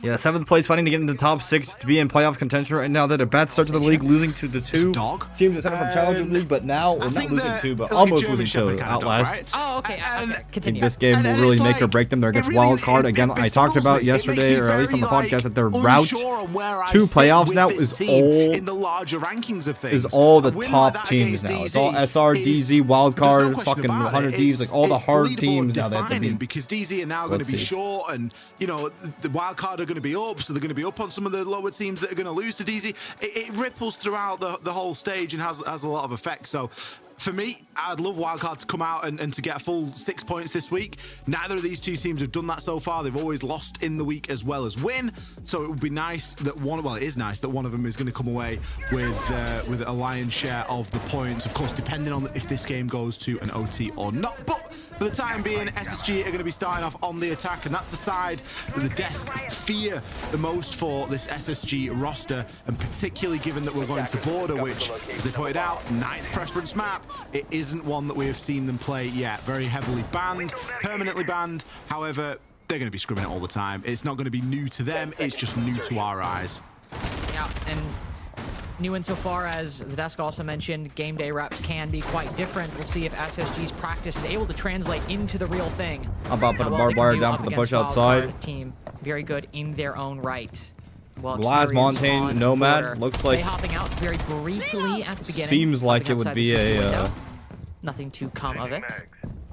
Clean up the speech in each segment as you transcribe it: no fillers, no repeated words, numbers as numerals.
Yeah, 7th place fighting to get into the top 6 to be in playoff contention right now. They're the bad start to the league, losing to the 2 teams that set up from Challenger League, but now we're not losing 2, but almost losing 2. Outlast. Oh, okay. I think this game will really make or break them. They're against Wildcard. Again, I talked about yesterday, or at least on the podcast, that their route to playoffs now is all the top teams now. It's all SR, DZ, Wildcard, fucking 100Ds, like all the hard teams now that have to be. Because DZ are now going to be short, and you know the Wildcard are going to be up, so they're going to be up on some of the lower teams that are going to lose to DZ. It ripples throughout the whole stage and has a lot of effect. So for me, I'd love Wildcard to come out and to get a full 6 points this week. Neither of these two teams have done that so far. They've always lost in the week as well as win. So it would be nice that it is nice that one of them is going to come away with a lion's share of the points. Of course, depending on if this game goes to an OT or not. But for the time being, SSG are going to be starting off on the attack, and that's the side that the desk fear the most for this SSG roster, and particularly given that we're going to Border, which, as they pointed out, 9th preference map. It isn't one that we have seen them play yet. Very heavily banned, permanently banned. However, they're going to be scrimming it all the time. It's not going to be new to them. It's just new to our eyes. Yeah, and new insofar as the desk also mentioned, game day reps can be quite different. We'll see if SSG's practice is able to translate into the real thing. I'm about to put a barbed wire down for the push outside. Team very good in their own right. Well, Glass Montaigne Nomad looks like hopping out very briefly at the beginning. Seems like it would be a nothing to come of it.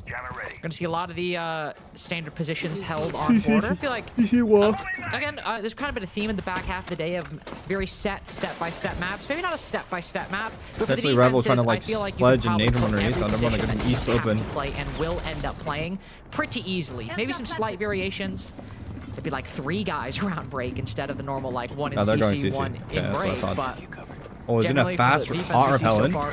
We're gonna see a lot of the standard positions held on Border. I feel like again, there's kind of been a theme in the back half of the day of very step-by-step maps. Maybe not a step-by-step map, but potentially Rebel trying to like sledge and nade him underneath. I don't want to get an east open. Play and will end up playing pretty easily. Maybe some slight variations. It'd be like 3 guys around break instead of the normal like 1 in CC, 1 in break. But oh, isn't it fast for hot repellent? Go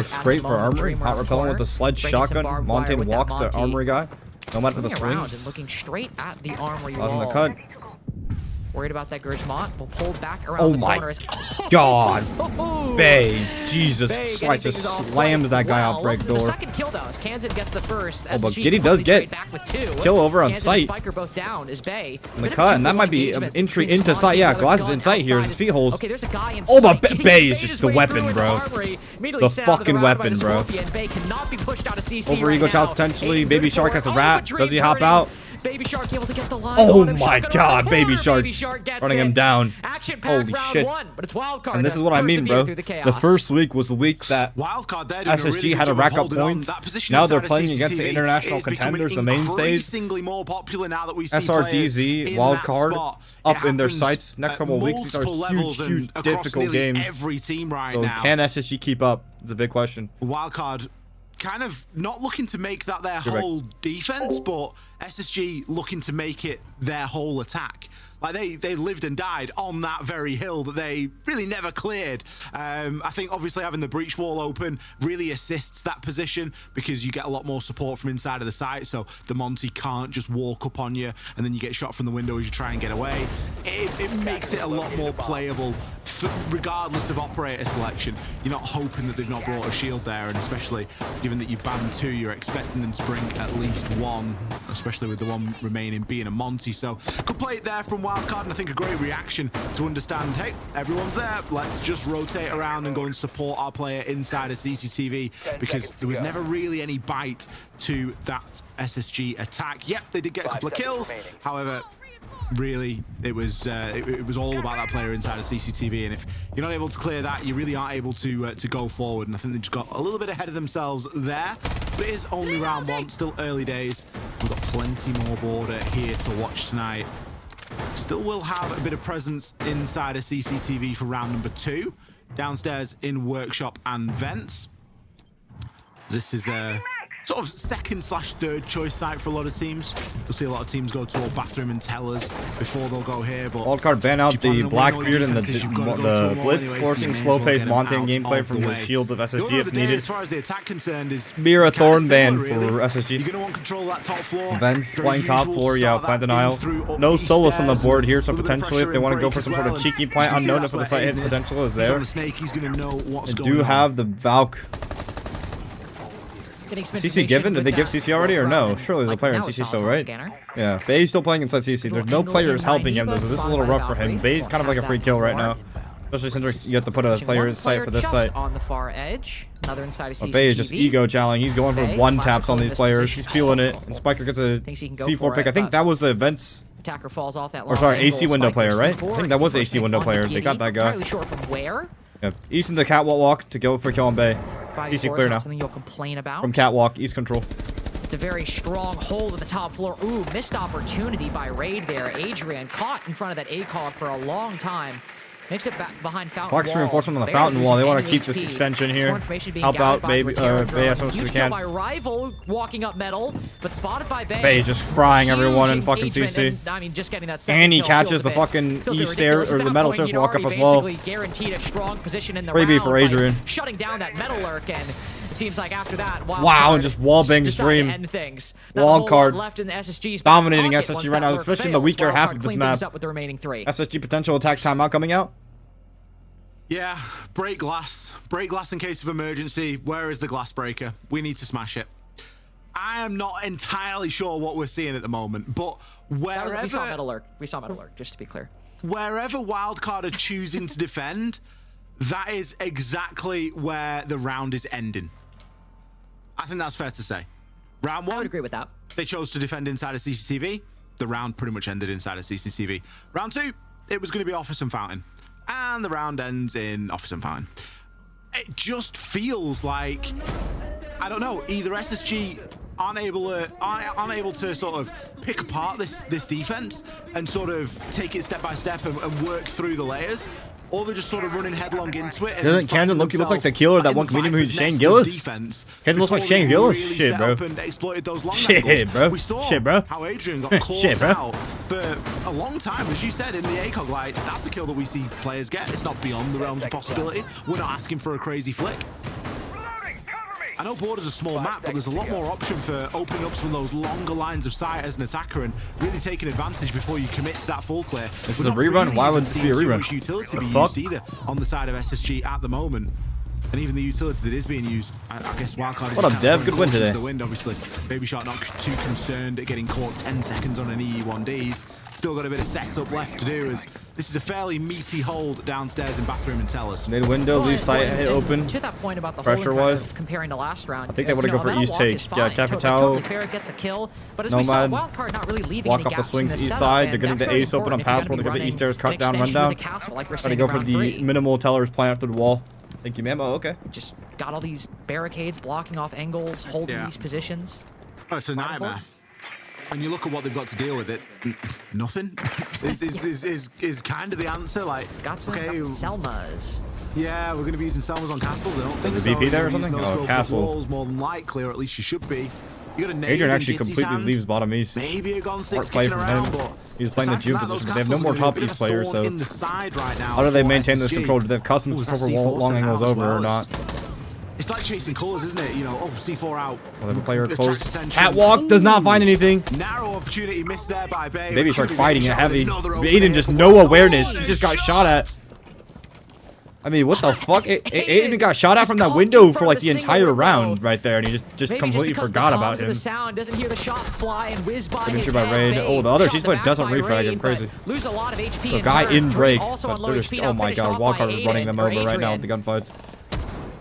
straight for armory. Hot repellent with the sledge shotgun. Montaigne walks the armory guy. No matter for the swing. And looking straight at the armory wall. wall. The cut. Worried about that Gurgemont. Will pull back around the corner. God. Bay. Jesus Christ. Just slams that guy out break door. The second kill though, as Kansan gets the first. Oh, but Giddy does get kill over on sight. Spiker both down is Bay. In the cut, and that might be an entry into sight. Yeah, Glass is in sight here. His feet holes. Okay, there's a guy in oh, but Bay is just the weapon, bro. The fucking weapon, bro. Over Ego Child potentially. Baby Shark has a rat. Does he hop out? Baby Shark able to get the line. Oh my God, Baby Shark running him down. Holy shit. But it's Wildcard. And this is what I mean, bro. The first week was the week that SSG had to rack up points. Now they're playing against the international contenders, the mainstays. SRDZ, Wildcard, up in their sights. Next couple of weeks, these are huge, difficult games. So can SSG keep up? It's a big question. Wildcard kind of not looking to make that their whole defense, but SSG looking to make it their whole attack. Like they lived and died on that very hill that they really never cleared. I think obviously having the breach wall open really assists that position because you get a lot more support from inside of the site, so the Monty can't just walk up on you and then you get shot from the window as you try and get away. It makes it a lot more playable regardless of operator selection. You're not hoping that they've not brought a shield there, and especially given that you've banned 2, you're expecting them to bring at least 1, especially with the one remaining being a Monty. So good play it there from Wildcard, and I think a great reaction to understand, hey, everyone's there, let's just rotate around and go and support our player inside of CCTV, because there was never really any bite to that SSG attack. Yep, they did get a couple of kills, however, really it was all about that player inside of CCTV, and if you're not able to clear that, you really aren't able to go forward, and I think they just got a little bit ahead of themselves there. But it is only round 1, still early days. We've got plenty more Border here to watch tonight. Still will have a bit of presence inside of CCTV for round number 2, downstairs in workshop and vents. This is a sort of second/third choice site for a lot of teams. You'll see a lot of teams go to a bathroom and tell us before they'll go here. But Wildcard ban out the Blackbeard and the blitz, forcing slow-paced Montaigne gameplay from the shields of SSG if needed. As far as the attack concerned is Mira Thorn ban for SSG. You're going to want to control that top floor. Vents playing top floor, yeah, plant denial. No Solus on the board here, so potentially if they want to go for some sort of cheeky plant unknown if the site hit potential is there. They do have the Valk Getting some CC given? information Did they with give that CC already or work no? run, and, Surely there's a like, player in now it's CC still, Molotov right? scanner. Yeah, Bay's still playing inside CC. There's no players helping him. This is a little rough for him. Bay's kind of like a free kill right now. Especially since you have to put a player in sight for this site. On the far edge, another inside of CCTV. Bay is just ego challenging. He's going for one taps on these players. He's feeling it. And Spiker gets a C4 pick. I think that was the events. Attacker falls off that. Or sorry, AC window player, right? I think that was AC window player. They got that guy. Not really sure from where. Yep. East into catwalk walk to go for kill on Bay. DC clear now. Something you'll complain about. From catwalk, east control. It's a very strong hold at the top floor. Ooh, missed opportunity by Raid there. Adrian caught in front of that ACOG for a long time. Makes it back behind fountain Fox wall. reinforcement on the fountain wall. They want to keep this extension here. Help out Bay as much as they can. By Rival walking up metal, but spotted by Bay. Bay's just frying everyone in fucking CC. And, I mean, just getting that and he catches the fucking east stair or the metal stairs walk up as well. Guaranteed a strong position in the Freebie for Adrian. Shutting down that metal lurk, and it seems like after that, wow, and just wallbangs Dream. WildCard left in the SSG's dominating SSG right now, especially in the weaker half of this map. Up with the remaining 3. SSG potential attack timeout coming out. Yeah, break glass. Break glass in case of emergency. Where is the glass breaker? We need to smash it. I am not entirely sure what we're seeing at the moment, but wherever... We saw metal lurk. We saw metal lurk, just to be clear. Wherever WildCard are choosing to defend, that is exactly where the round is ending. I think that's fair to say. Round 1, I would agree with that. They chose to defend inside of CCTV. The round pretty much ended inside of CCTV. Round 2, it was going to be Office and Fountain. And the round ends in Office and Fountain. It just feels like, I don't know, either SSG aren't able to sort of pick apart this defense and sort of take it step by step and work through the layers, or they're just sort of running headlong into it. Doesn't Camden look like the killer that one comedian who's Shane Gillis? Camden looks like Shane Gillis? Really shit, bro. Shit, bro. We saw shit, bro. how Adrian got caught out for a long time. As you said in the ACOG, like, that's a kill that we see players get. It's not beyond the realms of possibility. We're not asking for a crazy flick. I know Border's a small map, but there's a lot more option for opening up some of those longer lines of sight as an attacker and really taking advantage before you commit to that full clear. This is a rerun? Why would this be a rerun? Utility be used either on the side of SSG at the moment. And even the utility that is being used, I guess WildCard is... What up, Dev? Good win today. The wind, obviously. Baby Shark not too concerned at getting caught 10 seconds on an EE1Ds. Still got a bit of setup left to do, as this is a fairly meaty hold downstairs in bathroom and tellers. Mid window, leave sight open. To that point about the pressure-wise, comparing to last round, I think they would have go for east take. Yeah, Capital. Totally fair, gets a kill, but as we saw, WildCard not really leaving walk any off the gaps swings in the east setup, side. They're and getting the ace open on passport to get the east stairs cut down, run down. Trying to go for the minimal tellers plan after the wall. Thank you, ma'am. Oh, okay. Just got all these barricades blocking off angles, holding these positions. Oh, it's a nightmare. And you look at what they've got to deal with it, nothing is kind of the answer. Like, got some Selmas. Yeah, we're going to be using Selmas on castles. I don't think the so. VP there or something? Oh, castle. Walls more than likely, or at least you should be. You got a Adrian actually completely leaves bottom east. Maybe a Gon 6 play from him. He's playing the June position, but they have no more top east players, so how do they maintain this control? Do they have custom control for long angles over or not? It's like chasing colors, isn't it? You know, oh, C4 out. Well, they have a player close. Catwalk does not find anything. Narrow opportunity missed there by Bay. Baby Shark fighting it heavy. Aiden just no awareness. He just got shot at. I mean, what the fuck? Aiden got shot at from that window for like the entire round right there, and he just completely forgot about him. The sound doesn't hear the shots fly and whiz by his by Raid. Oh, the other she's playing doesn't refrag him. Crazy. Lose a lot of HP. The guy in break, but they're just, oh my god, WildCard is running them over right now with the gunfights.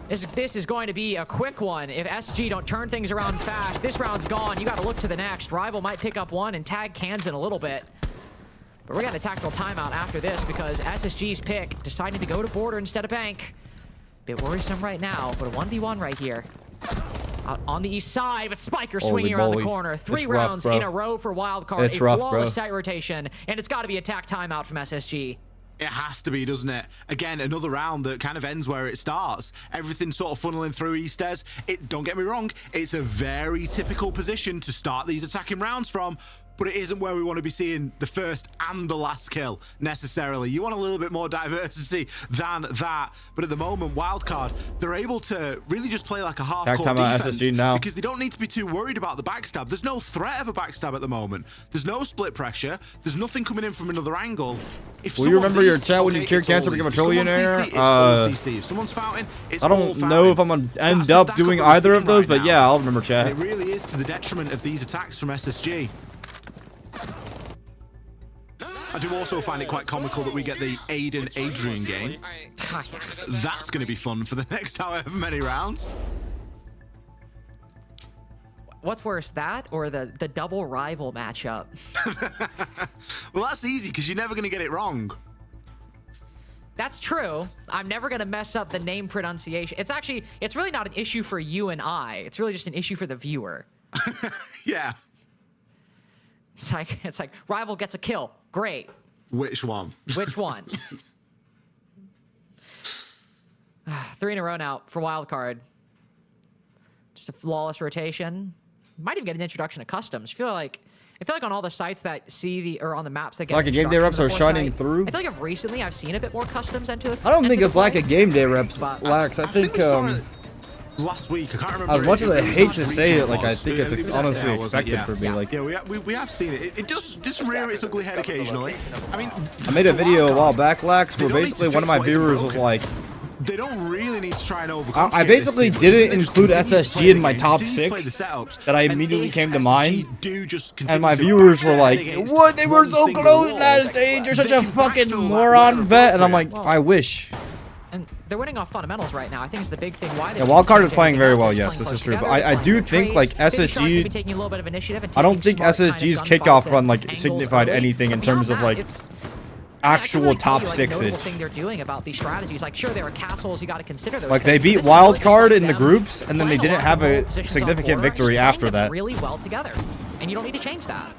This is going to be a quick one. If SG don't turn things around fast, this round's gone. You got to look to the next. Rival might pick up one and tag cans in a little bit. But we're getting a tactical timeout after this because SSG's pick deciding to go to border instead of bank. Bit worrisome right now, but a 1v1 right here. Out on the east side, but Spiker swinging around the corner. 3 rounds in a row for WildCard. It's rough, bro. Flawless site rotation, and it's got to be a tac timeout from SSG. It has to be, doesn't it? Again, another round that kind of ends where it starts. Everything sort of funneling through east stairs. Don't get me wrong, it's a very typical position to start these attacking rounds from. but it isn't where we want to be seeing the first and the last kill necessarily. You want a little bit more diversity than that. But at the moment, WildCard, they're able to really just play like a half-court defense SSG now. because they don't need to be too worried about the backstab. There's no threat of a backstab at the moment. There's no split pressure. There's nothing coming in from another angle. If Will you remember your chat when you cured cancer become a trillionaire? If someone's fountain, it's I don't know if I'm gonna end up doing either of those, but yeah, I'll remember chat. And it really is to the detriment of these attacks from SSG. I do also find it quite comical that we get the Adrian game. That's going to be fun for the next however many rounds. What's worse, that or the double rival matchup? Well, that's easy because you're never going to get it wrong. That's true. I'm never going to mess up the name pronunciation. It's really not an issue for you and I. It's really just an issue for the viewer. Yeah. It's like rival gets a kill. Great. Which one? Which one? 3 in a row now for WildCard. Just a flawless rotation. Might even get an introduction to customs. I feel like on all the sites that see on the maps that get like a game day reps are shining through. I feel like recently I've seen a bit more customs into the. I don't think it's like a game day reps, Lax. I think last week, I can't remember. As much as I hate to say it, like I think it's honestly expected for me. Like, yeah, we have seen it. It does just rear its ugly head occasionally. I mean, I made a video a while back, Lax, where basically one of my viewers was like, they don't really need to try and overcome. I basically didn't include SSG in my top 6 that I immediately came to mind, and my viewers were like, "What? They were so close last stage. You're such a fucking moron, Vet." And I'm like, I wish. And they're winning off fundamentals right now. I think it's the big thing. Why? Yeah, WildCard is playing very well. Yes, this is true. But I do think like SSG. I don't think SSG's kickoff run like signified anything in terms of like actual top 6-age. Thing they're doing about these strategies. Like, sure, there are castles. You got to consider those. Like they beat WildCard in the groups, and then they didn't have a significant victory after that. Really well together, and you don't need to change that.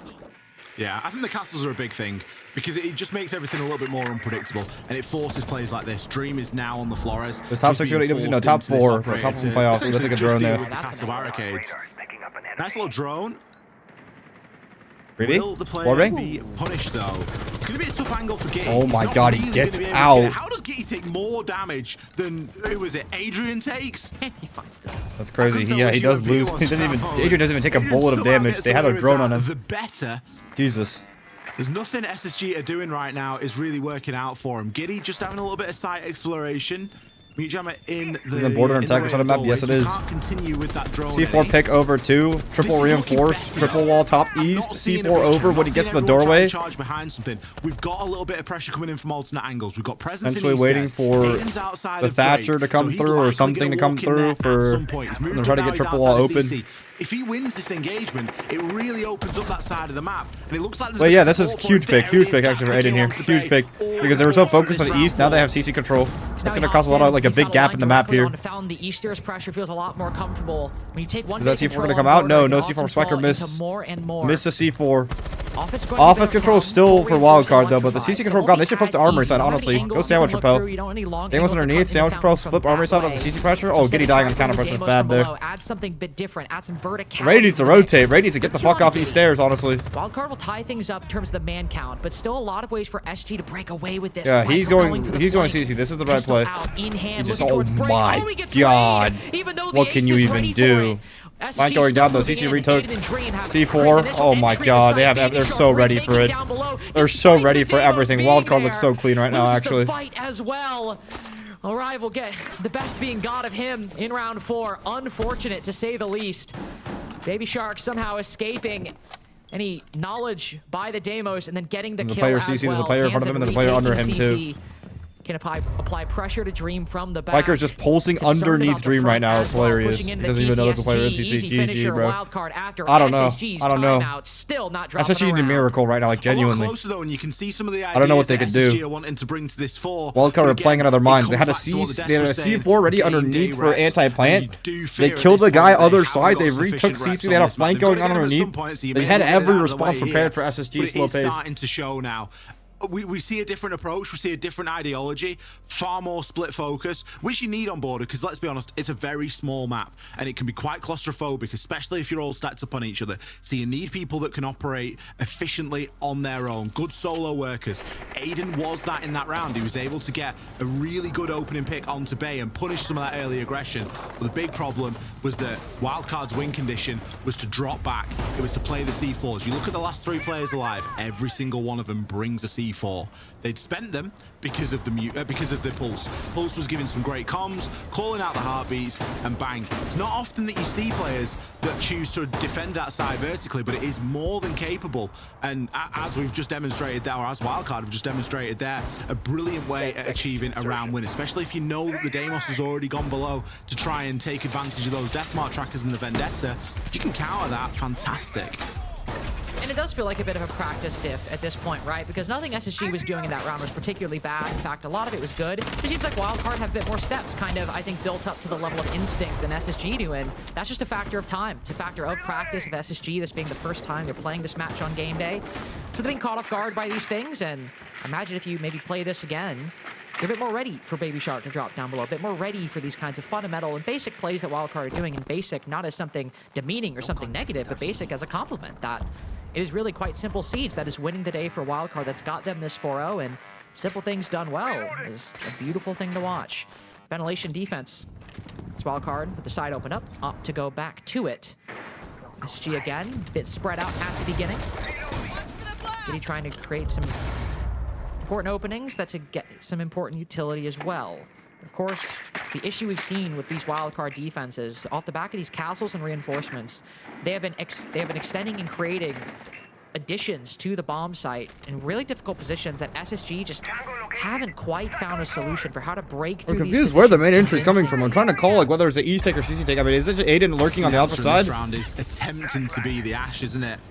Yeah, I think the castles are a big thing because it just makes everything a little bit more unpredictable, and it forces plays like this. Dream is now on the Flores. There's top 6, no, top 4, but top 4 playoffs. Let's take a drone there. Castle barricades. Nice little drone. Really? Will the player be punished though? It's going to be a tough angle for Gitty. Oh my god, he gets out. How does Gitty take more damage than, who was it, Adrian takes? He fights them. That's crazy. He does lose. He doesn't even. Adrian doesn't even take a bullet of damage. They had a drone on him. The better. Jesus. There's nothing SSG are doing right now is really working out for him. Giddy just having a little bit of site exploration. Jammer in the border attack on the map. Yes, it is. C4 pick over 2, triple reinforced, triple wall top east, C4 over when he gets to the doorway. We've got a little bit of pressure coming in from alternate angles. We've got presence essentially waiting for the Thatcher to come through or something to come through for them to try to get triple wall open. If he wins this engagement, it really opens up that side of the map. And it looks like there's yeah, this is huge pick actually for Aiden here. Huge pick. Because they were so focused on the east, now they have CC control. That's going to cause a lot of, like, a big gap in the map here. The Easter's pressure feels a lot more comfortable when you take one. Is that C4 going to come out? No C4 from Spiker miss. Miss a C4. Office control still for WildCard though, but the CC control gone. They should flip the armory side, honestly. Go sandwich repel. They was underneath. Sandwich repel, flip armory side with the CC pressure. Oh, Giddy dying on counter pressure is bad there. Add something bit different. Add some verticality. Ray needs to rotate. Ray needs to get the fuck off these stairs, honestly. WildCard will tie things up in terms of the man count, but still a lot of ways for SG to break away with this. Yeah, he's going CC. This is the right play. He just, oh my god. What can you even do? Line going down though. CC retook. C4. Oh my god. They're so ready for it. They're so ready for everything. WildCard looks so clean right now, actually. Fight as well. Alright, we'll get the best being god of him in round 4. Unfortunate to say the least. Baby Shark somehow escaping any knowledge by the Deimos and then getting the kill as well. There's a player in front of him and there's a player under him too. Can apply pressure to Dream from the back. Biker's just pulsing underneath Dream right now. It's hilarious. He doesn't even know there's a player in CC. GG, bro. I don't know. SSG need a miracle right now, like genuinely. I don't know what they could do. WildCard are playing out of their minds. They had a C4 ready underneath for anti-plant. They killed the guy other side. They retook CC. They had a flank going on underneath. They had every response prepared for SSG slow pace. we see a different approach, we see a different ideology, far more split focus, which you need on Border, because let's be honest, it's a very small map and it can be quite claustrophobic, especially if you're all stacked up on each other. So you need people that can operate efficiently on their own, good solo workers. Aiden was that in that round. He was able to get a really good opening pick onto Bay and punish some of that early aggression. But the big problem was that Wildcard's win condition was to drop back. It was to play the C4s. You look at the last 3 players alive, every single one of them brings a C4. They'd spent them because of the Pulse. Pulse was giving some great comms, calling out the heartbeats, and bang. It's not often that you see players that choose to defend that side vertically, but it is more than capable. And as we've just demonstrated there, or as Wildcard have just demonstrated there, a brilliant way at achieving a round win, especially if you know that the Deimos has already gone below to try and take advantage of those Deathmark trackers and the Vendetta. If you can counter that, fantastic. And it does feel like a bit of a practice diff at this point, right? Because nothing SSG was doing in that round was particularly bad. In fact, a lot of it was good. It seems like WildCard have a bit more steps, kind of, I think, built up to the level of instinct than SSG do, and that's just a factor of time. It's a factor of practice of SSG, this being the first time they're playing this match on game day. So they're being caught off guard by these things, and imagine if you maybe play this again, you're a bit more ready for Baby Shark to drop down below, a bit more ready for these kinds of fundamental and basic plays that WildCard are doing, and basic not as something demeaning or something negative, but basic as a compliment, that it is really quite simple Siege that is winning the day for WildCard, that's got them this 4-0, and simple things done well is a beautiful thing to watch. Ventilation defense. It's WildCard with the side open up, opt to go back to it. SG again, bit spread out at the beginning. Giddy trying to create some important openings that to get some important utility as well. Of course, the issue we've seen with these wildcard defenses, off the back of these castles and reinforcements, they have been extending and creating additions to the bomb site in really difficult positions that SSG just haven't quite found a solution for how to break through. I'm confused where the main entry is coming from. I'm trying to call like whether it's an East take or CC take. I mean, is it Aiden lurking on the opposite side? This round is attempting to be the Ash, isn't it?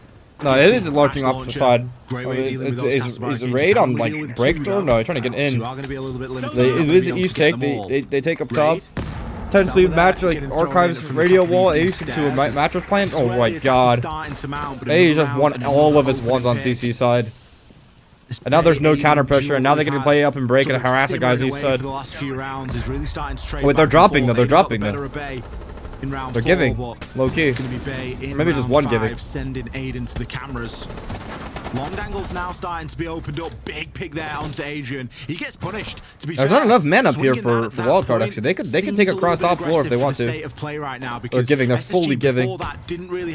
No, it is lurking opposite side. Is a raid on like breakthrough? No, trying to get in. It is an East take. They take up top. Potentially match like Archives radio wall ace into a mattress plant. Oh my god. They just won all of his ones on CC side. And now there's no counter pressure, and now they can play up and break and harass the guys East side. Wait, they're dropping though. They're dropping though. They're giving, low key. Maybe just one giving. Sending Aiden to the cameras. Long angles now starting to be opened up. Big pick there onto Adrian. He gets punished. To be There's fair, not enough men up here for WildCard. Actually, they can take across top floor if they want to. They're giving. They're fully giving.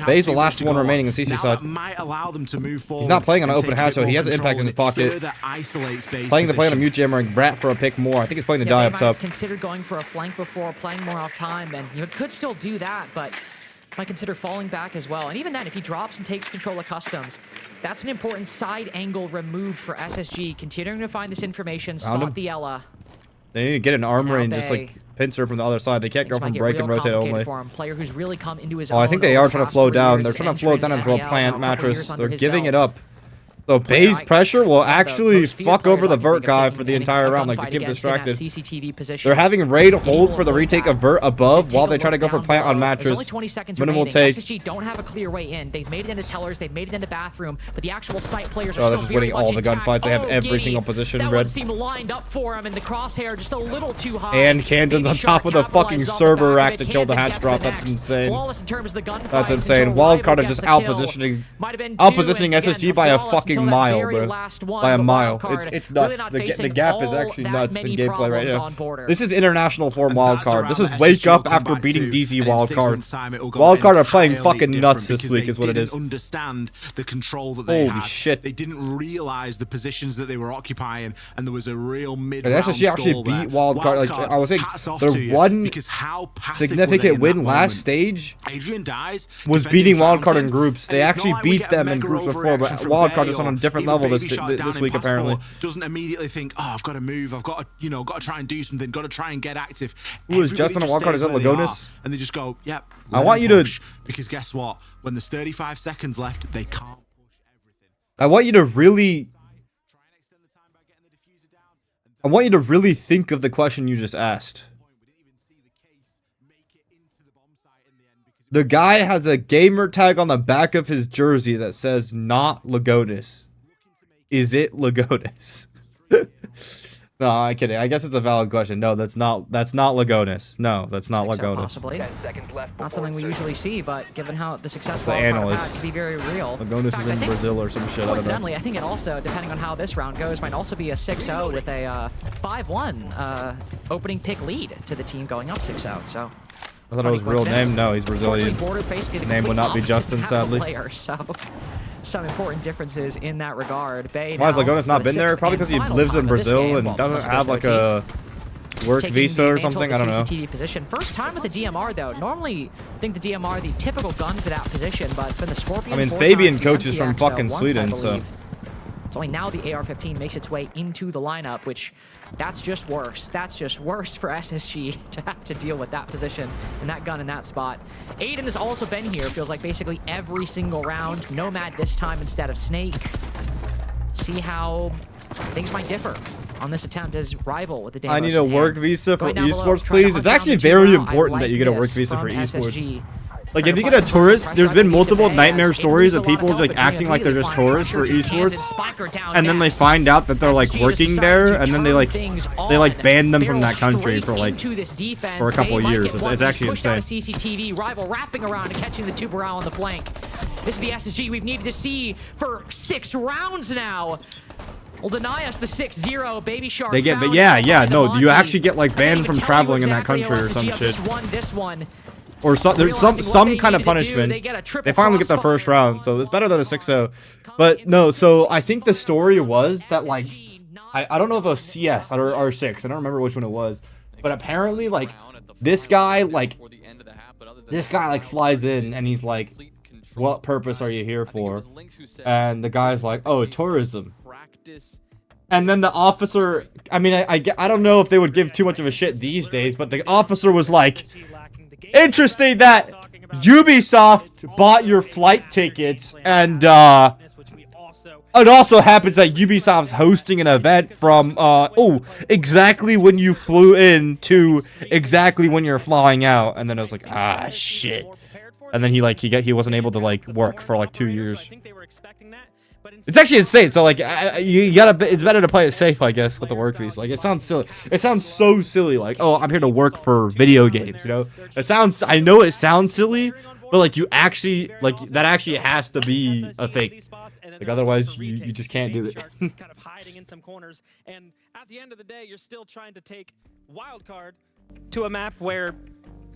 Bay's the last one remaining in CC side. Might allow them to move forward. He's not playing on an open hatch, so he has an impact in his pocket. Playing the play on a mute jammer and Brat for a pick more. I think he's playing the die up top. Considered going for a flank before, playing more off time, and you could still do that, but might consider falling back as well. And even then, if he drops and takes control of customs, that's an important side angle removed for SSG. Continuing to find this information, spot the Ella. They need to get an armory and just like pincer from the other side. They can't go from break and rotate only. Player who's really come into his own. I think they are trying to flow down. They're trying to flow down as well. Plant mattress. They're giving it up. So Bay's pressure will actually fuck over the Vert guy for the entire round, like to keep distracted. They're having Raid hold for the retake of Vert above while they try to go for plant on mattress. Minimal take. SSG don't have a clear way in. They've made it into tellers, they've made it into bathroom, but the actual site players are they're just winning all the gunfights. They have every single position red. That one seemed lined up for him, and the crosshair just a little too high. And Kansan's on top of the fucking server rack to kill the hatch drop. That's insane. That's insane. WildCard are just outpositioning SSG by a fucking mile, bro. By a mile. It's nuts. The gap is actually nuts in gameplay right now. This is international form WildCard. This is wake up after beating DZ WildCard. WildCard are playing fucking nuts this week is what it is. Understand the control that they Holy had. shit. They didn't realize the positions that they were occupying, and there was a real mid-round SSG actually beat WildCard. Like I was saying, their one significant win last stage was beating WildCard in groups. They actually beat them in groups before, but WildCard is on a different level this week apparently. Doesn't immediately think, oh, I've got to move, I've got to, got to try and do something, got to try and get active. Who is just on a WildCard? Is that Lagonis? And they just go, yep. I want you to, because guess what? When there's 35 seconds left, they can't push everything. I want you to really think of the question you just asked. The guy has a gamer tag on the back of his jersey that says not Lagonis. Is it Lagonis? No, I'm kidding. I guess it's a valid question. No, that's not Lagonis. No, that's not 6-0 Lagonis. possibly. Not something we usually see, but given how the successful The analyst. could be very real. Lagonis is in Brazil or some shit. I don't know. Coincidentally, I think it also, depending on how this round goes, might also be a 6-0 with a 5-1 opening pick lead to the team going up 6-0. So. I thought it was real name. No, he's Brazilian. Name would not be Justin, sadly. So some important differences in that regard. Bay Why has now Lagonis not for the been there? sixth Probably and because he final lives time in of this Brazil game. and Well, doesn't must have go like to a work taking visa the or mantle something. of I the don't know. CCTV position. First time with the DMR though. Normally, I think the DMR the typical gun for that position, but it's been the Scorpion. I mean, 4 Fabian times, the coaches from MPX, fucking once, I Sweden, so. believe. It's only now the AR-15 makes its way into the lineup, which that's just worse. That's just worse for SSG to have to deal with that position and that gun in that spot. Aiden has also been here, feels like basically every single round. Nomad this time instead of Snake. See how things might differ on this attempt as rival with the Deimos I need a in hand. work visa for Going down below, esports, trying to please. hunt It's down actually the two very now. I important that like you get a work this visa for from esports. SSG. Like, if you get a tourist, there's been multiple nightmare stories of people like acting like they're just tourists for esports, and then they find out that they're like working there, and then they ban them from that country for like a couple of years. It's actually insane. CCTV rival wrapping around and catching the Tuberal on the flank. This is the SSG we've needed to see for 6 rounds now. Will deny us the 6-0 Baby Shark. They get, but yeah, no, you actually get like banned from traveling in that country or some shit. Or there's some kind of punishment. They finally get the first round, so it's better than a 6-0. But no, so I think the story was that like I don't know if it was CS or R6. I don't remember which one it was. But apparently like this guy like flies in and he's like, "What purpose are you here for?" And the guy's like, "Oh, tourism." And then the officer, I mean, I don't know if they would give too much of a shit these days, but the officer was like, "Interesting that Ubisoft bought your flight tickets, and it also happens that Ubisoft's hosting an event from exactly when you flew in to exactly when you're flying out." And then I was like, "Ah, shit." And then he wasn't able to like work for like 2 years. It's actually insane. So like it's better to play it safe, I guess, with the work visa. Like, it sounds silly. It sounds so silly. Like, oh, I'm here to work for video games. You know, I know it sounds silly, but like you actually that actually has to be a thing. Like, otherwise you just can't do it. Kind of hiding in some corners, and at the end of the day, you're still trying to take WildCard to a map where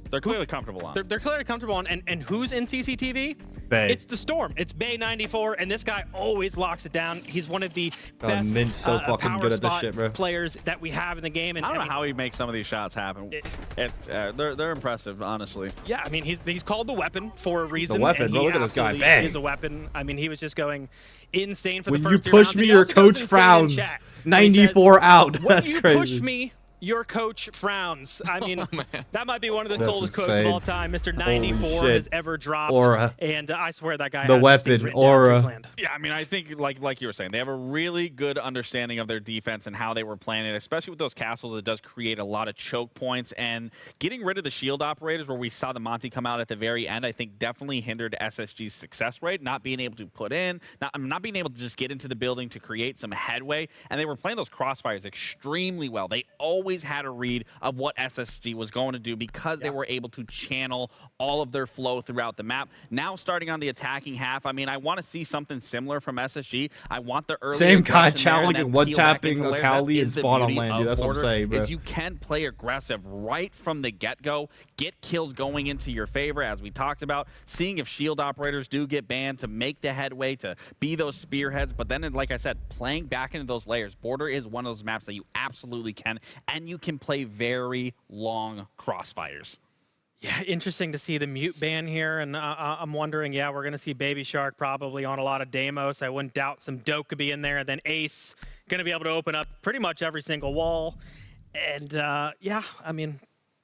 they're clearly comfortable on. They're clearly comfortable on, and who's in CCTV? Bay. It's the Storm. It's Bay 94, and this guy always locks it down. He's one of the best Mint's so fucking power good at this spot shit, bro. players that we have in the game. And I don't know how he makes some of these shots happen. They're impressive, honestly. Yeah, I mean, he's called the weapon for a reason. The weapon, bro. Look at this guy. Bang. He's a weapon. I mean, he was just going insane for When the you first 2 push rounds. me, He your also goes coach insane in frowns. chat. 94 out. When That's you crazy. push me, your coach frowns. I mean, that might be one of the That's coldest quotes insane. of all time. Mr. 94 shit. has ever dropped. Aura. And I swear that guy The has these things weapon, written down Aura. pre-planned. Yeah, I mean, I think like you were saying, they have a really good understanding of their defense and how they were playing it, especially with those castles. It does create a lot of choke points, and getting rid of the shield operators, where we saw the Monty come out at the very end, I think definitely hindered SSG's success rate. Not being able to put in, not being able to just get into the building to create some headway, and they were playing those crossfires extremely well. They always had a read of what SSG was going to do because they were able to channel all of their flow throughout the map. Now starting on the attacking half, I mean, I want to see something similar from SSG. I want the early Same guy aggression there and challenging then one peel back tapping into a layers. Cali That and is the spawn on beauty land, of dude. That's what I'm Border, saying, bro. is you can play aggressive right from the get-go, get kills going into your favor, as we talked about, seeing if shield operators do get banned to make the headway, to be those spearheads. But then, like I said, playing back into those layers. Border is one of those maps that you absolutely can, and you can play very long crossfires. Yeah, interesting to see the mute ban here, and I'm wondering, yeah, we're going to see Baby Shark probably on a lot of Deimos. I wouldn't doubt some Doke could be in there, and then Ace going to be able to open up pretty much every single wall. And yeah, I mean,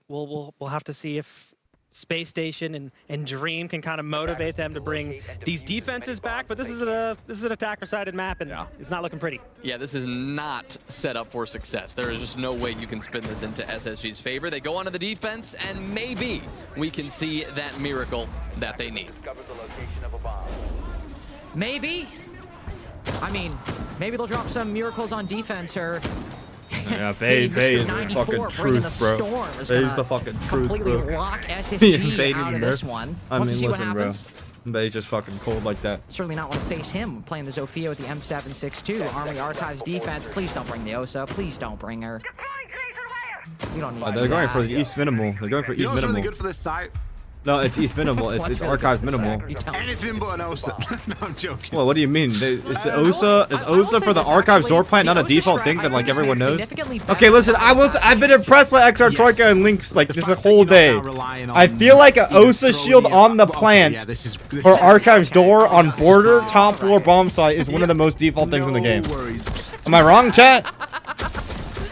we'll have to see if Space Station and Dream can kind of motivate them to bring these defenses back. But this is an attacker-sided map, and it's not looking pretty. Yeah, this is not set up for success. There is just no way you can spin this into SSG's favor. They go onto the defense, and maybe we can see that miracle that they need. Maybe. I mean, maybe they'll drop some miracles on defense or. Yeah, Bay is the fucking truth, bro. Bay's the fucking truth, completely bro. lock SSG Bay out of didn't this nerf. one. I We'll mean, see what listen, bro. happens. Bay's just fucking cold like that. Certainly not want to face him playing the Zofia with the M762. Army Archives defense. Please don't bring the Osa. Please don't bring her. You don't need They're going that. for the East minimal. They're going for You East know what's minimal. really good for this site? No, it's East minimal. It's What's really Archives good for this minimal. site? You tell me. Anything but an Osa. No, I'm joking. Well, what do you mean? Is I will Osa say for the this, Archives actually, door plant not the a Osa default strat, thing that I like think, is everyone knows? significantly better Okay, listen. I've been impressed by XR Troika and Lynx like The this fact whole that you're day. not now relying I on feel like an either Osa throwing shield it- on the okay, plant yeah, this is- for Archives door on This is border fine. top floor bomb site is one of the most default things in the No game. worries. Am I wrong, chat?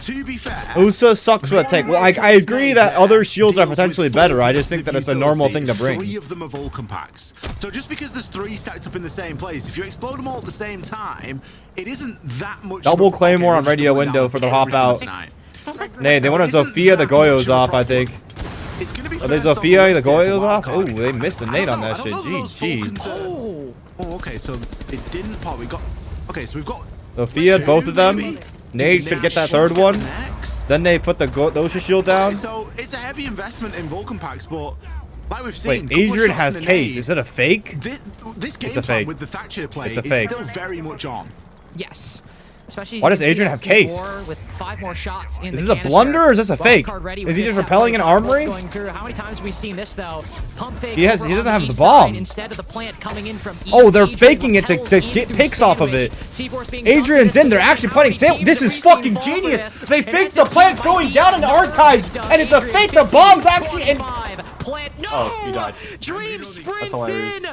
To be fair, Osa sucks for that tank. Well, I agree that other shields are potentially better. I just think that it's a normal thing to bring. 3 of them are Vulcan packs. So just because there's 3 stacked up in the same place, if you explode them all at the same time, it isn't that much. Double of a- Claymore okay, on we're radio going window down for the everything hop out. tonight. Nay, they want to Isn't Zofia the that much Goyos of a off, I problem. think. It's gonna be Are they first on Zofia the list here for Goyos off? Oh, WildCard. they missed the nade on that I shit. don't know those GG. Vulcans are- Oh, okay, so it didn't pop. We got. Okay, so we've got. Zofia, 2 both of them. maybe? Nade should get that third one. Next. Then they put the Osa shield down. So it's a heavy investment in Vulcan packs, but like we've seen, Wait, couple of Adrian shots has in the case. nade. Is it a fake? This game It's a plan fake. with the Thatcher play It's a is fake. still very much on. Yes. Especially Why as does you can Adrian see have that case? C4 With 5 more shots in Is the this a canister. blunder or is this a fake? WildCard ready Is with he his just set repelling an 45 bolts armory? going through. How many times have we seen this though? Pump fake He over doesn't on have the the east bomb. side instead of the plant coming in from east. Oh, they're Adrian faking it to repels get through picks off of it. sandwich. C4's being Adrian's dumped in. They're position. actually How planting many sandwich. teams This have is we seen fucking fall for genius. this? They And faked the SSG plants by going East down in the Node archives, is done. and it's a Adrian fake. The 50, bomb's actually in. 45. Plant. No. Oh, you died. Dream sprints hilarious. in.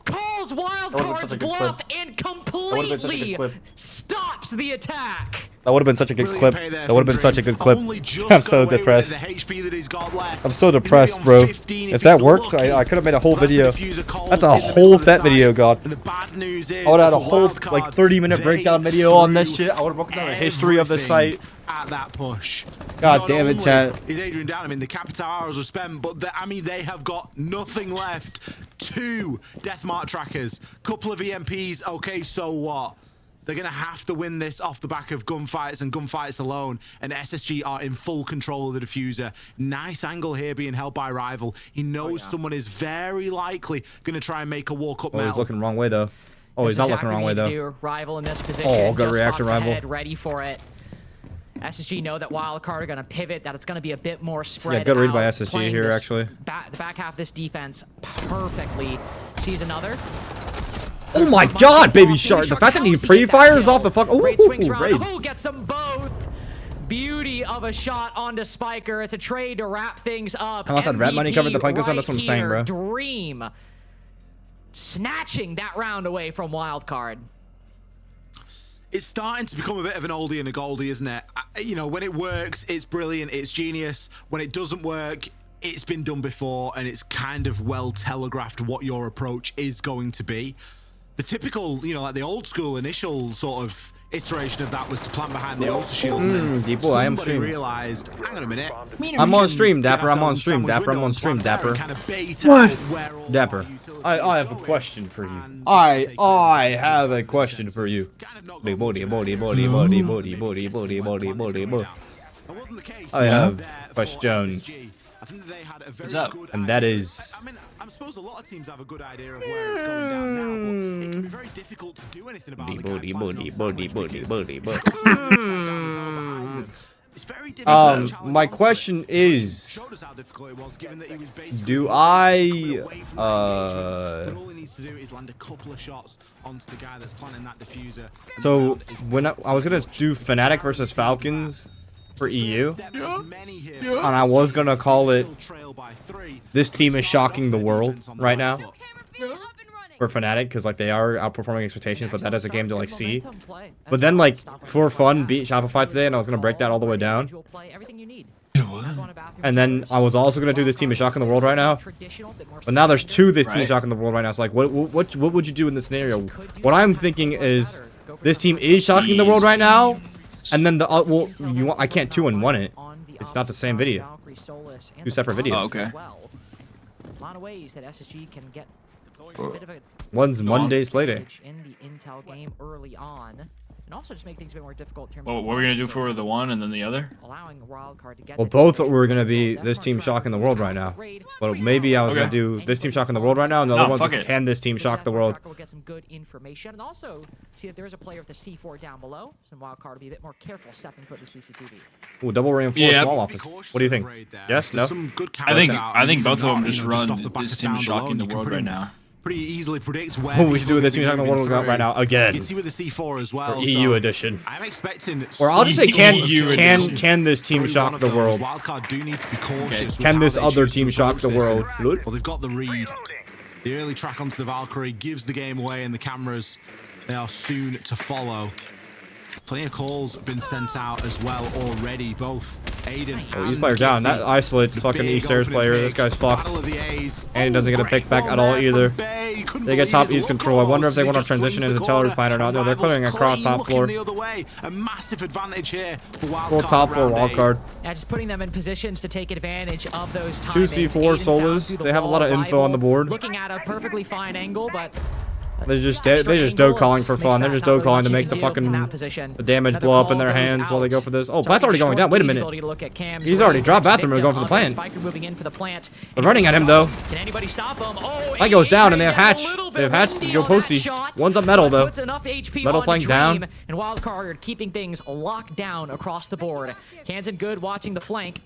Calls would've been WildCard's such a good bluff clip. and would've been such a good completely clip. stops the attack. That would have been such a good Brilliant clip. pay there That would have been from such a Dream. good clip. Only just I'm got so away with it, depressed. the HP that he's got left. I'm so He's gonna be depressed, on bro. 15 If he's that worked, lucky. I could have made a whole That's the video. diffuser cold That's a in the middle whole of the Fett site. video, God. And the bad news is I would have had a for whole WildCard, like 30-minute they breakdown video on this threw shit. I would have broken down the history of the site. at that push. God Not damn it, only chat. Is Adrian down? I mean, the capital hours are spent, but I mean, they have got nothing left. 2 Deathmark trackers, couple of EMPs. Okay, so what? They're going to have to win this off the back of gunfights and gunfights alone. And SSG are in full control of the diffuser. Nice angle here being held by Rival. He knows someone is very likely going to try and make a walk up Oh, he's metal. looking the wrong way, though. Oh, he's That's not looking the wrong exactly way, what you though. do. Rival in this position. Oh, good just reaction, spots Rival. ahead, ready for it. SSG know that WildCard are going to pivot, that it's going to be a bit more spread Yeah, good read by out, SSG playing here, this actually. The back half of this defense perfectly. Sees another. Oh my God, Baby Shark! The fact that he pre-fires off the fuck. Ooh, Raid swings around. raid. Oh, gets them both. Beauty of a shot onto Spiker. It's a trade to wrap things up. Unless that red money covered the Pike MVP zone, that's what I'm saying, here. bro. Dream snatching that round away from WildCard. It's starting to become a bit of an oldie and a goldie, isn't it? You know, when it works, it's brilliant, it's genius. When it doesn't work, it's been done before, and it's kind of well telegraphed what your approach is going to be. The typical, you know, like the old school initial sort of iteration of that was to plant behind the Osa shield. And then Deepo, I am somebody streaming. realized, hang on a minute. I'm on stream, Dapper. I'm on stream, Dapper. I'm on stream, Dapper. Dapper, I have a question for you. I have a question for you. Body, body, body, body, body, body, body, body, body, body, body. I have a question. What's up? And that is... I mean, I suppose a lot of teams have a good idea of where it's going down now, but it can be very difficult to do anything about the Body, guy body, planning body, on body, sandwich body, because body. it's very difficult to My question is, showed us how difficult it was, given that he was basically do away I, from that but all he needs to do is land a couple of shots onto the guy that's planning that diffuser. And so the round is when I was gonna do Fnatic versus Falcons for EU, and I was gonna call it, this team is shocking the world right now for Fnatic, because like they are outperforming expectations, but that is a game to like see. But then like for fun beat Shopify today, and I was gonna break that all the way down. And then I was also gonna do this team is shocking the world right now. But now there's 2 this team is shocking the world right now. So like what would you do in this scenario? What I'm thinking is this team is shocking the world right now, and then the well I can't 2-1 it. It's not the same video. 2 separate videos. Oh, okay. A lot of ways that SSG can get a bit of a One's Monday's playday. In the Intel game early on. And also just make things a bit more difficult in terms Well, of what are we gonna do for the one and then the other? allowing WildCard to get Well, the both position. were gonna be They'll this team definitely try shocking the to world push right now. the raid. But maybe I was gonna Okay. do this team shocking the world right now, and the other No, one's fuck just it. can this team shock the world. We'll get some good information, and also see that there is a player with the C4 down below. Some WildCard will be a bit more careful stepping foot the CCTV. Ooh, double reinforced Yeah. wall office. What do you think? Yes, no? I think both of them just run this team is shocking the world right now. Pretty easily predict where Oh, we should do this people team shocking the are world moving right now through. again. You can see with the C4 as well. Or EU so edition. I'm expecting. Or I'll just say EU can this team shock the world? WildCard do need to be cautious. with Can how this they other choose to team shock approach the this. world? Well, they've got the read. The early track onto the Valkyrie gives the game away, and the cameras, they are soon to follow. Plenty of calls have been sent out as well already. Both Aiden Oh, he's and player down. Kitty. That isolates The fucking big E-Stairs opening player. pick. This guy's fucked. Battle of the A's. And he doesn't get a Great pick back ball at all there either. from Bay. Couldn't They get top believe East his control. I wonder if they look want to calls. He transition just into flings the teller's corner, plan or not. and No, they're rivals clearing across Clay top looking floor. the other way. A massive advantage here for WildCard. Full top floor round eight. wildcard. Yeah, just putting them in positions to take advantage of those Two timings. C4 Aiden solos. found through the They have a lot of wall, info on the rival board. Looking at a perfectly fine angle, but They're just dough calling for fun. They're just dough calling to make the fucking the damage blow up in their hands while they go for this. Oh, plant's already going down. Wait a minute. He's already dropped bathroom and going for the plant. Spiker moving in for the plant. They're running at him though. Can anybody stop him? Oh, Flank goes down and they have Adrian hatch. a little They have bit hatch. windy Go on that posty. shot, One's up metal but though. puts enough HP Metal on flank Dream, down. and WildCard keeping things locked down across the board. Kansan good watching the flank.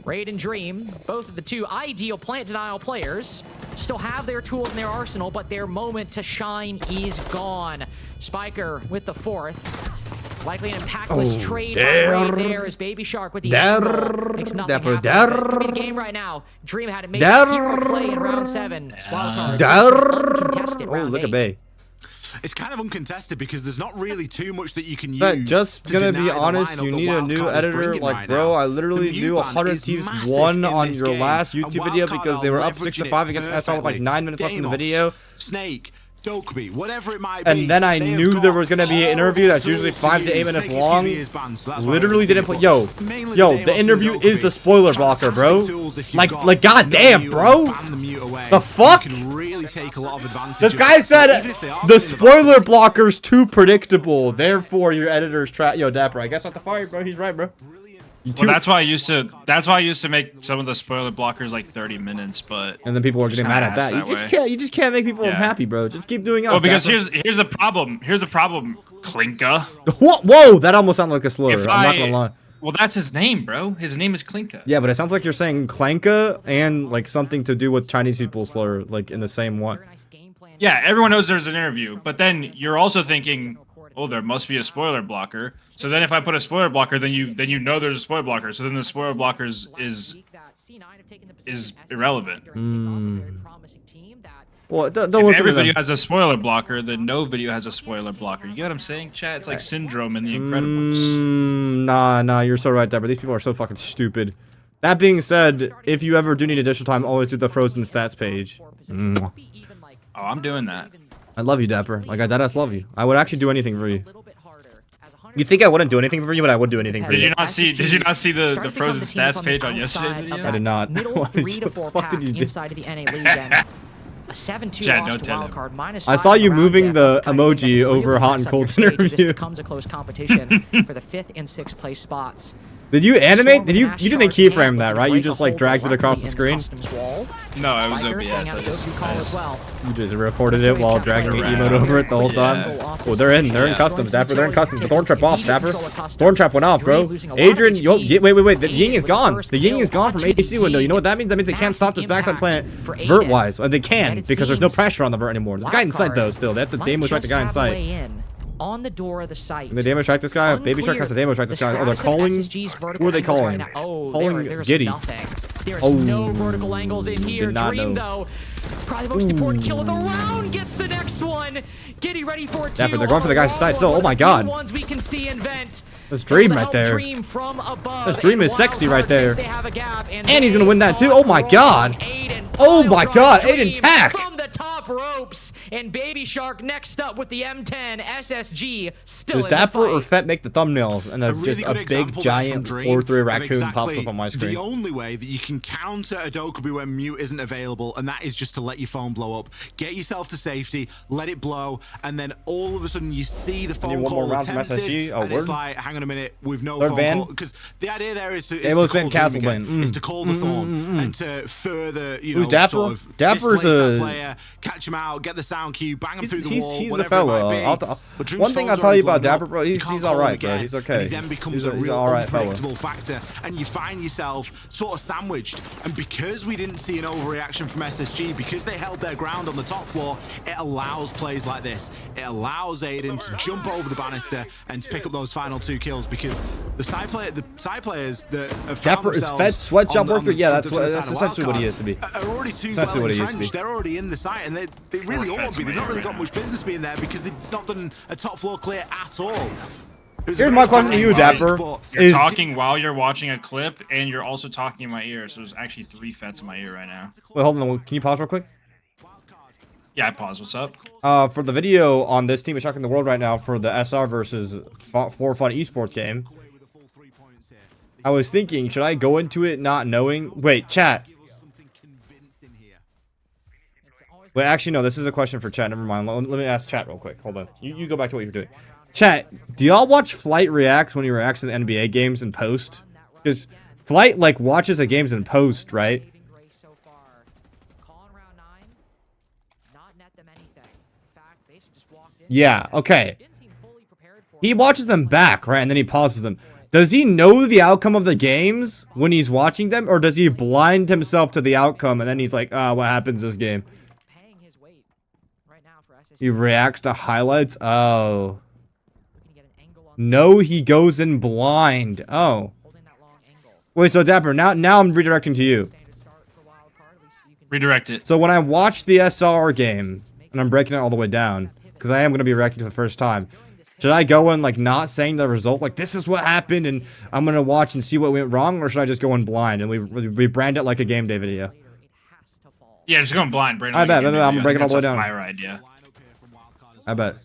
Raid and Dream, both of the two ideal plant denial players, still have their tools in their arsenal, but their moment to shine is gone. Spiker with the fourth. Likely an impactless trade by Raid there as Baby Shark with the angle. Makes nothing happen. Could be the game right now. Dream had it made a hero play in round 7. WildCard uncontested Oh, round look 8. at Bay. It's kind of uncontested because there's not really too much that you can use. But just to gonna deny be the honest, lineup you that need a WildCard new is editor. bringing Like, right bro, now. I literally The knew mute ban 100 is Thieves massive won in on this your game, last and YouTube video WildCard because they are were up leveraging 6-5 it against SR with like perfectly. 9 minutes left in the Deimos, video. Snake, Dokkaebi, whatever it might be. And then I they have knew got there was gonna be an interview that's usually horrible 5 to 8 tools minutes use. long. Snake, excuse me, is banned, so that's why I Literally haven't didn't seen put. it, Yo, but mainly yo, Deimos the and interview is the Dokkaebi. spoiler blocker, bro. Fantastic tools if you've Like, got goddamn, no bro. mute, ban the mute away. The fuck? You can really take a lot of advantage. This of guy it. said Even if they are the getting spoiler blocker's too predictable. Therefore, your editor's track. Yo, Dapper, I guess not the fire, bro. He's right, bro. Well, that's why I used to make some of the spoiler blockers like 30 minutes, but And then people are getting mad at that. Kinda ass You that just way. can't. You just can't make people Yeah. happy, bro. Just keep doing us. well, because Dapper. here's the problem. Here's the problem, Klinka. Whoa, that almost sounded like a slur. If I'm not gonna lie. Well, that's his name, bro. His name is Klinka. Yeah, but it sounds like you're saying Klanka and like something to do with Chinese people slur, like in the same one. Yeah, everyone knows there's an interview, but then you're also thinking, oh, there must be a spoiler blocker. So then if I put a spoiler blocker, then you know there's a spoiler blocker. So then the spoiler blocker is irrelevant. Well, don't If listen every to them. video has a spoiler blocker, then no video has a spoiler blocker. You get what I'm saying, chat? It's like Syndrome in The Incredibles. Nah, you're so right, Deborah. These people are so fucking stupid. That being said, if you ever do need additional time, always do the frozen stats page. Mwah. Oh, I'm doing that. I love you, Dapper. Like, I deadass love you. I would actually do anything for you. You think I wouldn't do anything for you, but I would do anything for Did you. you not see? Did you not see the frozen stats page on yesterday's video? I did not. Middle What 3 to the 4 fuck pack did you do? inside of the NA League and a 7-2 Chad, loss don't to tell him. WildCard. -5 I saw you round moving depth. the That's kind of emoji thing that over really hot mess and up cold your stage as interview. This becomes a close competition for the 5th and 6th place spots. Did you animate? Storm You with didn't Nash keyframe Shark that, and right? You break just a like hole dragged it across the directly in screen. Customs wall. No, it was Spiker OBS. saying out the OP call as well. You just recorded it while dragging the emote over it the whole time. Yeah. Oh, they're in customs, Dapper. They're in customs. The thorn trap off, Dapper. Thorn trap went off, bro. Adrian, yo, wait. The Ying is gone. The Ying is gone from AC window. You know what that means? That means they can't stop this backside plant vert-wise. And they can, because there's no pressure on the vert anymore. There's a guy inside, though, still. They have to Demo strike the guy inside. On the door of the site. And they Demo strike this guy? Baby Shark has to Demo strike this guy. Oh, they're calling? Who are they calling? Calling there's Giddy. nothing. There's Oh, no vertical angles in here. did not Dream, know. though, probably the most important kill of the round, gets the next one. Giddy ready for two. Dapper, they're going for the guy's side still. Oh my god. Ones we can see in vent. That's Dream Able to right help there. Dream from above. This Dream And is sexy WildCard right there. think they have a gap, And he's gonna win that too. they Oh my thought god. wrong. Aiden Oh my God, Aiden tack! From the top ropes, and Baby Shark next up with the M10 SSG still Does in the Dapper or fight. Fett make the thumbnails, and Really just a good big example there giant from Dream 4-3 of raccoon pops exactly up on my screen. The only way that you can counter a Dokkaebi when mute isn't available, and that is just to let your phone blow up. Get yourself to safety, let it blow, and then all of a sudden you see the phone one more call round from attempted, SSG? Oh, and it's word? like, hang on a minute, with no Third phone ban? call. Because the idea there is to, Amos call ban, Dream Castle again, ban. is to call the Thorn and to further, you know, Who's Dapper? sort of Dapper's displace that a- player, catch him out, get the sound cue, bang him through the wall, He's a whatever fella. it might be. But Dream's One thing I'll phone's tell you already about blown Dapper, up. bro, You he's can't all call him right, bro. again, He's okay. And he then becomes a He's real all right fella. unpredictable factor, and you find yourself sort of sandwiched. And because we didn't see an overreaction from SSG, because they held their ground on the top floor, it allows plays like this. It allows Aiden to jump over the banister and to pick up those final 2 kills, because the side players that have found Dapper is themselves Fett's sweatshop on the- worker? Yeah, from that's the what- side that's of essentially what he WildCard is to be. Are already too That's well what he is to entrenched. be. They're already in the site, and they really ought to be. They've not really got much business being there because they've not done a top floor clear at all. It was a Here's very my question to you, quick Dapper. break, but You're Is talking while you're watching a clip, and you're also talking in my ear. So there's actually 3 Fets in my ear right now. wait, hold on. Can you pause real quick? Yeah, I paused. What's up? For the video on this team is shocking the world right now for the SR versus 4 Fun esports game, I was thinking, should I go into it not knowing? Wait, chat. Wait, actually, no. This is a question for chat. Never mind. Let me ask chat real quick. Hold on. You go back to what you're doing. Chat, do y'all watch Flight reacts when he reacts to the NBA games in post? Because Flight, like, watches the games in post, right? Yeah, okay. He watches them back, right? And then he pauses them. Does he know the outcome of the games when he's watching them? Or does he blind himself to the outcome and then he's like, what happens this game? He reacts to highlights? Oh. No, he goes in blind. Oh. Wait, so Dapper, now I'm redirecting to you. Redirect it. So when I watch the SR game, and I'm breaking it all the way down, because I am going to be reacting to the first time, should I go in, like, not saying the result, like, this is what happened, and I'm going to watch and see what went wrong, or should I just go in blind and we rebrand it like a game day video? Yeah, just going blind. Brandon, I bet, like, I'm breaking all the way down. Fire idea. I bet.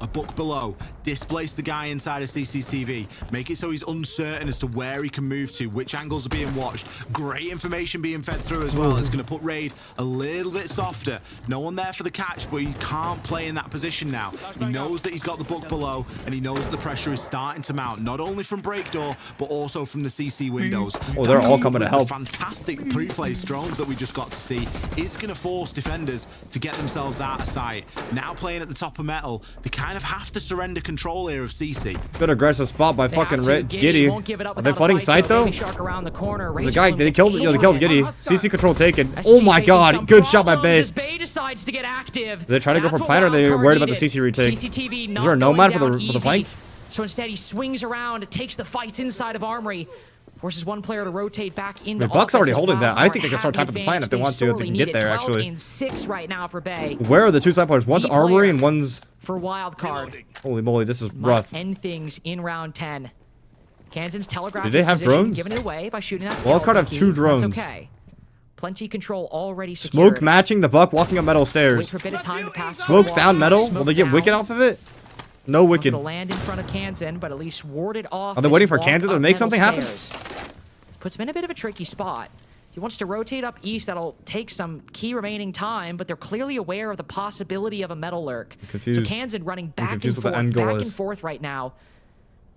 A book below, displace the guy inside of CCTV, make it so he's uncertain as to where he can move to, which angles are being watched. Great information being fed through as well. It's going to put Raid a little bit softer. No one there for the catch, but he can't play in that position now. He knows that he's got the book below, and he knows that the pressure is starting to mount, not only from breakdoor, but also from the CC windows. Oh, they're all coming to help. The fantastic pre-placed drones that we just got to see is going to force defenders to get themselves out of sight. Now playing at the top of metal, they kind of have to surrender control here of CC. Good aggressive spot by fucking Giddy. Won't give it up Are they without a flooding fight, sight though? Baby Shark around the corner. There's a guy, they killed Giddy. CC control taken. SSG Oh my facing god, some good shot by problems Bay. as Bay decides to get active. Did they try to go That's for plan, or what are they WildCard worried about the needed. CC retake? CCTV Is not there a going nomad for down the easy. flank? So instead he swings around, takes the fights inside of Armory. Forces one player to rotate back into The Bucks offense already as holding that. I WildCard think they can had start the typing the plan if they want to, if they sorely can get needed. there, 12 actually. and 6 right now for Bay. Where are the 2 side players? One's Key Armory player and one's... For WildCard. Holy moly, this is Might rough. end things in round 10. Kansan's telegraphed Did they his have position, drones? giving it away by shooting that WildCard have skeleton 2 key. drones. That's okay. Plenty control already secured. Smoke matching the Buck walking up metal Wait stairs. for a bit of time to pass. Smoke's down metal. Will they get Smoke Wicked down. off of it? No Wicked. To land in front of Kansan, but at least warded off. Are they as waiting for walk Kansan to up make metal something happen? stairs. Puts him in a bit of a tricky spot. He wants to rotate up east. That'll take some key remaining time, but they're clearly aware of the possibility of a metal lurk. confused. So Kansan running back and confused what the forth, end goal back and is. forth right now.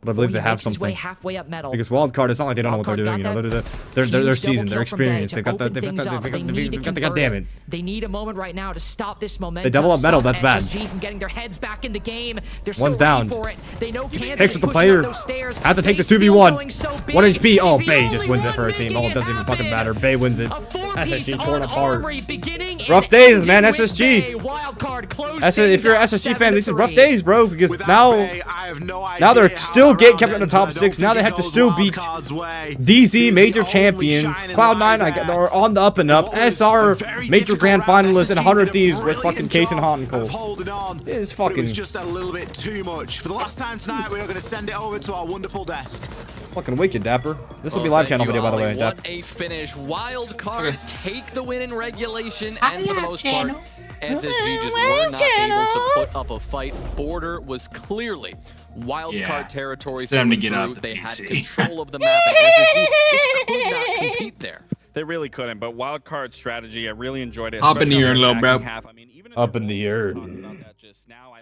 But I believe He they have makes his way something. halfway up metal. Because WildCard, it's not like they don't know what they're WildCard doing. You got know, that they're huge seasoned, they're double kill from Bay experienced. to They've got the open things up. They need to God convert damn it. it. They need a moment right now to stop this momentum. double up metal, stop that's bad. SSG from getting their heads back in the game. They're One's still ready down. for it. They know Kansas Hicks is with the pushing player. up those stairs. Has to take this Bay's still 2v1. going so big. 1 HP. Oh, He's the Bay just only wins it one for a team. making Oh, it it doesn't even fucking happen. matter. Bay wins it. A four-piece SSG torn on apart. Armory beginning and Rough days, man. ending with SSG. Bay. WildCard close If things you're an out SSG fan, these are rough 7-3. days, bro. Because Without now Bay, I have no idea they're how still that getting round kept in the ends, top and I 6. don't Now think they it have to goes still beat WildCard's way. DZ, He was major the only champions. shining Cloud9 light there. are on the up and up. What was SR, a very major difficult grand round, finalists, and SSG 100 did a Thieves with brilliant fucking Case and job Hot and of Cold. holding on. It is But fucking- It was just a little bit too much. For the last time tonight, we are going to send it over to our wonderful desk. Fucking wicked, Dapper. This will be Well, live thank channel you, video, by the way, Ollie. Dapper. What a finish. WildCard take the win in regulation, and for the most part, SSG just were not able to put up a fight. Border was clearly WildCard territory. It's time to through get and off through. the They had PC. control of the map, and SSG just could not compete there. They really couldn't, but wildcard strategy, I really enjoyed it. Hop in especially the on urn, the little bro. attacking half. I mean, even in Up their in the goal, urn. talking about that just now, I